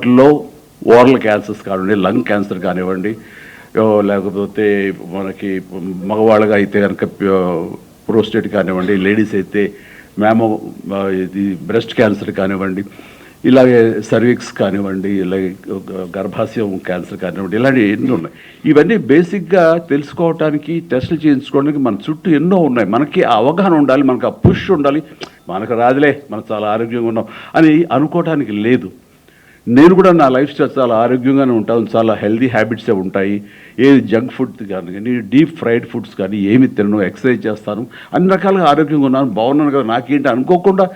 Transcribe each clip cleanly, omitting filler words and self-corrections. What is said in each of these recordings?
వాటిల్లో oral cancers కానివ్వండి, lung cancer కానివ్వండి, లేకపోతే మనకి మగవాళ్ళగా అయితే కనుక ప్రోస్టేట్ కానివ్వండి, లేడీస్ అయితే ఇది బ్రెస్ట్ క్యాన్సర్ కానివ్వండి, ఇలాగే సర్విక్స్ కానివ్వండి, ఇలాగే గర్భాశయం క్యాన్సర్ కానివ్వండి, ఇలాంటివి ఎన్నో ఉన్నాయి. ఇవన్నీ బేసిక్గా తెలుసుకోవటానికి, టెస్టులు చేయించుకోవడానికి మన చుట్టూ ఎన్నో ఉన్నాయి. మనకి ఆ అవగాహన ఉండాలి, మనకు ఆ పుష్ ఉండాలి. మనకు రాదులే, మనం చాలా ఆరోగ్యంగా ఉన్నాం అని అనుకోవటానికి లేదు. నేను కూడా నా లైఫ్ స్టైల్ చాలా ఆరోగ్యంగానే ఉంటాను, చాలా హెల్దీ హ్యాబిట్సే ఉంటాయి. ఏది జంక్ ఫుడ్ కానీ, డీప్ ఫ్రైడ్ ఫుడ్స్ కానీ ఏమి తినను, ఎక్సర్సైజ్ చేస్తాను, అన్ని రకాలుగా ఆరోగ్యంగా ఉన్నాను, బాగున్నాను కదా, నాకేంటి అనుకోకుండా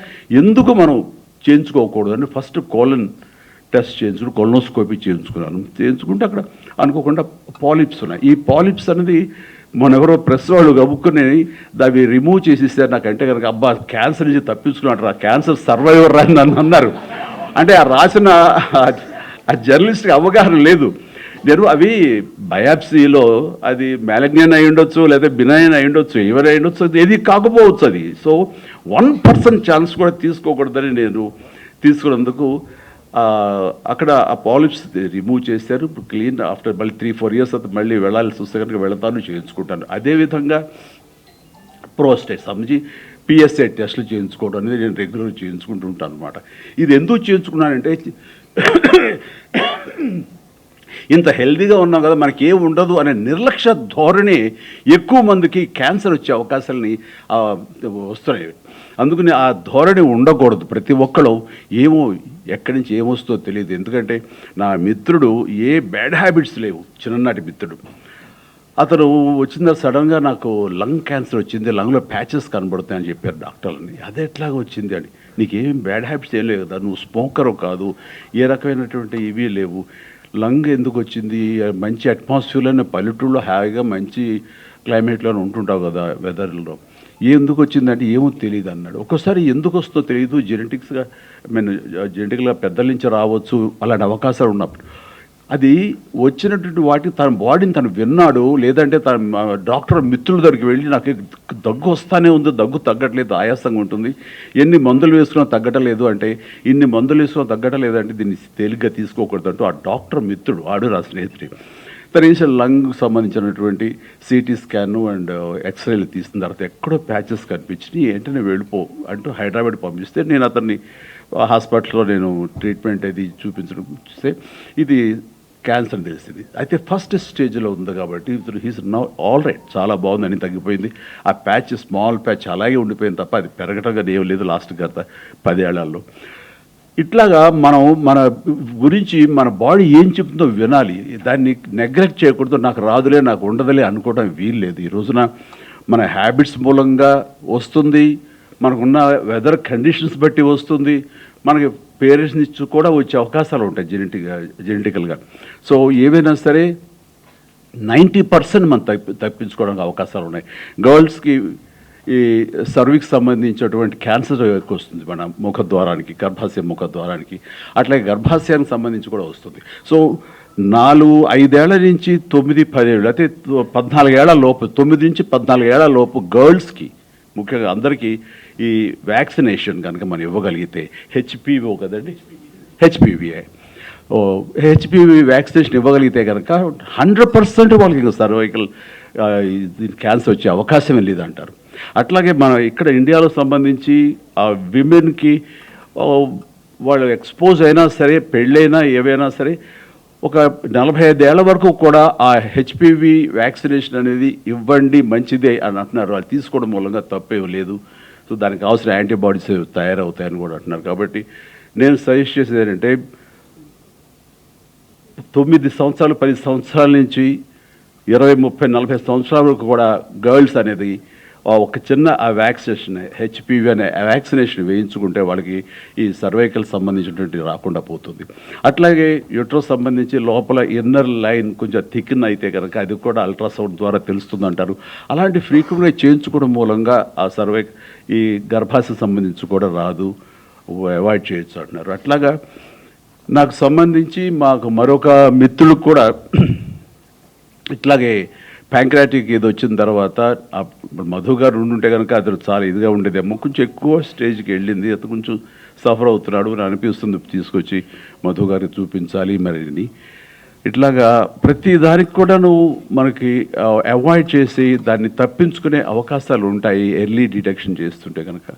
ఎందుకు మనం చేయించుకోకూడదు అని ఫస్ట్ కోలన్ టెస్ట్ చేయించుకుని కొలనోస్కోపీ చేయించుకుంటే అక్కడ అనుకోకుండా పాలిప్స్ ఉన్నాయి. ఈ పాలిప్స్ అనేది మన ఎవరో ప్రెస్ వాళ్ళు గబుక్కుని దాన్ని రిమూవ్ చేసిస్తే నాకంటే కనుక అబ్బా క్యాన్సర్ నుంచి తప్పించుకున్నట్టు, ఆ క్యాన్సర్ సర్వైవర్ అని నన్ను అన్నారు. అంటే ఆ రాసిన ఆ జర్నలిస్ట్కి అవగాహన లేదు. నేను అవి బయాప్సీలో అది మ్యాలిగ్నియన్ అయి ఉండొచ్చు, లేదా బినైన్ అయి ఉండొచ్చు, ఎవరు అయి ఉండొచ్చు, అది ఏది కాకపోవచ్చు. అది సో 1% ఛాన్స్ కూడా తీసుకోకూడదని నేను తీసుకున్నందుకు అక్కడ ఆ పాలిప్స్ రిమూవ్ చేశారు. క్లీన్ ఆఫ్టర్ మళ్ళీ 3-4 ఇయర్స్ తర్వాత మళ్ళీ వెళ్ళాల్సి వస్తే కనుక వెళతాను, చేయించుకుంటాను. అదేవిధంగా ప్రోస్టేట్ సంబంధించి పిఎస్ఏ టెస్టులు చేయించుకోవడం అనేది నేను రెగ్యులర్గా చేయించుకుంటూ ఉంటాను అనమాట. ఇది ఎందుకు చేయించుకున్నానంటే ఇంత హెల్దీగా ఉన్నాం కదా, మనకి ఏం ఉండదు అనే నిర్లక్ష్య ధోరణి ఎక్కువ మందికి క్యాన్సర్ వచ్చే అవకాశాలని వస్తున్నాయి. అందుకని ఆ ధోరణి ఉండకూడదు. ప్రతి ఒక్కరు ఏమో ఎక్కడి నుంచి ఏమొస్తుందో తెలియదు. ఎందుకంటే నా మిత్రుడు ఏ బ్యాడ్ హ్యాబిట్స్ లేవు, చిన్ననాటి మిత్రుడు. అతను వచ్చిన సడన్గా నాకు లంగ్ క్యాన్సర్ వచ్చింది, లంగ్లో ప్యాచెస్ కనబడుతాయని చెప్పారు డాక్టర్లని. అదే ఎట్లాగా వచ్చింది అని, నీకేం బ్యాడ్ హ్యాబిట్స్ ఏం లేవు కదా, నువ్వు స్మోకరు కాదు, ఏ రకమైనటువంటి ఇవి లేవు, లంగ్ ఎందుకు వచ్చింది, మంచి అట్మాస్ఫియర్లోనే పల్లెటూరులో హాయిగా మంచి క్లైమేట్లోనే ఉంటుంటావు కదా వెదర్లో, ఎందుకు వచ్చిందంటే ఏమో తెలియదు అన్నాడు. ఒక్కోసారి ఎందుకు వస్తుందో తెలియదు, జెనెటిక్గా పెద్దల నుంచి రావచ్చు, అలాంటి అవకాశాలు ఉన్నప్పుడు అది వచ్చినటువంటి వాటికి తన బాడీని తను విన్నాడు. లేదంటే తన డాక్టర్ మిత్రుల దగ్గరికి వెళ్ళి నాకు దగ్గు వస్తానే ఉంది, దగ్గు తగ్గట్లేదు, ఆయాసంగా ఉంటుంది, ఎన్ని మందులు వేసుకున్నా తగ్గటలేదు అంటే, ఇన్ని మందులు వేసుకున్నా తగ్గటలేదు అంటే దీన్ని తేలిగ్గా తీసుకోకూడదు అంటూ ఆ డాక్టర్ మిత్రుడు, ఆడు నా స్నేహితుడు, తను లంగ్ సంబంధించినటువంటి సిటీ స్కాన్ అండ్ ఎక్స్రేలు తీసిన తర్వాత ఎక్కడో ప్యాచెస్ కనిపించి వెంటనే వెళ్ళిపో అంటూ హైదరాబాద్ పంపిస్తే నేను అతన్ని హాస్పిటల్లో నేను ట్రీట్మెంట్ అది చూపించడం చూస్తే ఇది క్యాన్సర్ తెలిసింది. అయితే ఫస్ట్ స్టేజ్లో ఉంది కాబట్టి హీస్ నౌ ఆల్ రైట్, చాలా బాగుందని తగ్గిపోయింది. ఆ ప్యాచ్ స్మాల్ ప్యాచ్ అలాగే ఉండిపోయింది తప్ప అది పెరగటంగా ఏం లేదు లాస్ట్ గత 10 ఏళ్లలో. ఇట్లాగా మనం మన గురించి మన బాడీ ఏం చెప్తుందో వినాలి, దాన్ని నెగ్లెక్ట్ చేయకూడదు. నాకు రాదులే, నాకు ఉండదులే అనుకోవడం వీలు లేదు. ఈ రోజున మన హ్యాబిట్స్ మూలంగా వస్తుంది, మనకున్న వెదర్ కండిషన్స్ బట్టి వస్తుంది, మనకి పేరెంట్స్ నుంచి కూడా వచ్చే అవకాశాలు ఉంటాయి జెనెటికల్గా. సో ఏవైనా సరే 90% మనం తప్పించుకోవడానికి అవకాశాలు ఉన్నాయి. గర్ల్స్కి ఈ సర్విక్స్ సంబంధించినటువంటి క్యాన్సర్ ఎక్కువ వస్తుంది మన ముఖద్వారానికి, గర్భాశయ ముఖద్వారానికి, అట్లాగే గర్భాశయానికి సంబంధించి కూడా వస్తుంది. సో 4-5 ఏళ్ల నుంచి 9-10 ఏళ్ళు, అయితే 14 ఏళ్ల లోపు, 9 నుంచి 14 ఏళ్ల లోపు గర్ల్స్కి ముఖ్యంగా అందరికీ ఈ వ్యాక్సినేషన్ కనుక మనం ఇవ్వగలిగితే, హెచ్పివి కదండి, హెచ్పివి వ్యాక్సినేషన్ ఇవ్వగలిగితే కనుక 100% వాళ్ళకి సర్వైకల్ క్యాన్సర్ వచ్చే అవకాశమే లేదంటారు. అట్లాగే మన ఇక్కడ ఇండియాలో సంబంధించి ఆ విమెన్కి వాళ్ళు ఎక్స్పోజ్ అయినా సరే, పెళ్ళైనా ఏవైనా సరే, ఒక 45 ఏళ్ల వరకు కూడా ఆ హెచ్పివి వ్యాక్సినేషన్ అనేది ఇవ్వండి, మంచిదే అని అంటున్నారు. అది తీసుకోవడం మూలంగా తప్పేం లేదు. సో దానికి అవసరం యాంటీబాడీస్ తయారవుతాయని కూడా అంటున్నారు. కాబట్టి నేను సజెస్ట్ చేసేది ఏంటంటే 9 సంవత్సరాలు 10 సంవత్సరాల నుంచి 20-30-40 సంవత్సరాల వరకు కూడా గర్ల్స్ అనేది ఒక చిన్న ఆ వ్యాక్సినేషన్, హెచ్పివి అనే వ్యాక్సినేషన్ వేయించుకుంటే వాళ్ళకి ఈ సర్వైకల్ సంబంధించినటువంటి రాకుండా పోతుంది. అట్లాగే యూట్రస్ సంబంధించి లోపల ఇన్నర్ లైన్ కొంచెం థిక్న్ అయితే కనుక అది కూడా అల్ట్రాసౌండ్ ద్వారా తెలుస్తుందంటారు. అలాంటి ఫ్రీక్వెంట్గా చేయించుకోవడం మూలంగా ఆ ఈ గర్భాశయం సంబంధించి కూడా రాదు, అవాయిడ్ చేయొచ్చు అంటున్నారు. అట్లాగా నాకు సంబంధించి మాకు మరొక మిత్రులకు కూడా ఇట్లాగే ప్యాంక్రాటిక్ ఇది వచ్చిన తర్వాత మధు గారు ఉండుంటే కనుక అది చాలా ఇదిగా ఉండేదేమో, కొంచెం ఎక్కువ స్టేజ్కి వెళ్ళింది, అతను కొంచెం సఫర్ అవుతున్నాడు అని అనిపిస్తుంది. తీసుకొచ్చి మధు గారికి చూపించాలి మరి. ఇట్లాగా ప్రతి దానికి కూడా నువ్వు మనకి అవాయిడ్ చేసి దాన్ని తప్పించుకునే అవకాశాలు ఉంటాయి ఎర్లీ డిటెక్షన్ చేస్తుంటే కనుక.